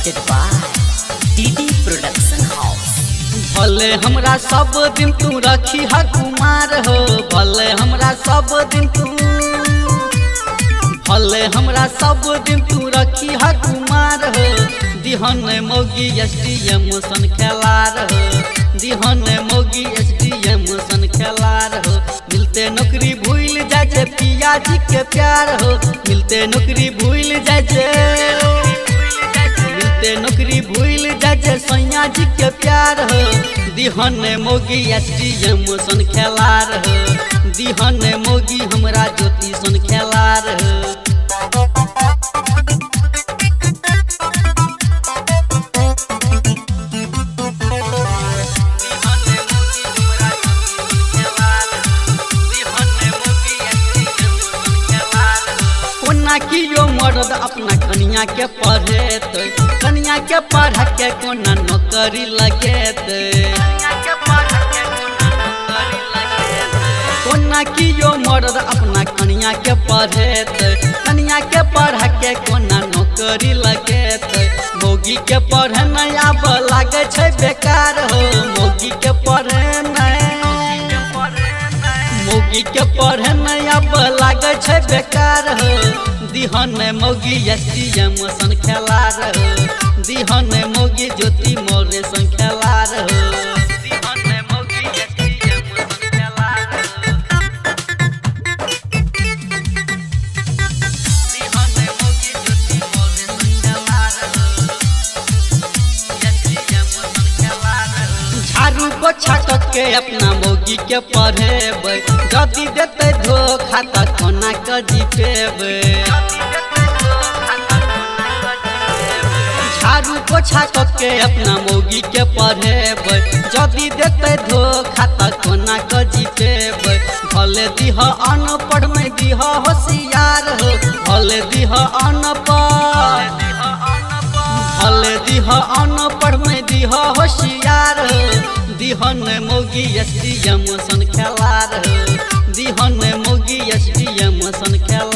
presented by DD Production House। भले हमरा सब दिन तू रखी है कुमार हो, भले हमरा सब दिन तू, भले हमरा सब दिन तू रखी है कुमार हो। दिहन मोगी SDM सन खेलार हो, दिहन मोगी SDM सन खेलार हो। मिलते नौकरी भूल जाए जे पिया जी के प्यार हो, मिलते नौकरी भूल जाए जे, मिलते नौकरी भूल जाए जे सैया जी के प्यार हो। दिहन मोगी SDM सन खेलार हो, दिहन मोगी हमरा ज्योति सन खेलार हो। कियो मर्द अपना कनिया के पढ़ेते, कनिया के पढ़ के कोना नौकरी लगेते, कोना कियो मर्द अपना कनिया के पढ़ेते, कनिया के पढ़ के कोना नौकरी लगेते। मोगी के पढ़े नहीं आब लागे छै बेकार हो, मोगी के पढ़े नहीं, मोगी के पढ़े नहीं अब लागे छै बेकार हो। दिहन मोगी SDM सन खेलार हो, दिहन मोगी ज्योति मौर्य सन खेलार हो, दिहन मोगी SDM सन खेलार हो, दिहन मोगी ज्योति मौर्य सन खेलार हो, SDM सन खेलार हो। झाड़ू पोछा के अपना मोगी के पढ़ेबै, जदि देते धोखा त कोना के जीतेबै। झाड़ू पोछा के अपना मोगी के पढ़ेबै, जदि देते धोखा त कोना के जीतेबै। भले दिह अनपढ़ में दिह होशियार हो, भले दिह अनपढ़, भले दिह अनपढ़ में दिह होशियार हो। दिहन मोगी SDM सन खेलार हो, दिहन मोगी SDM सन खेलार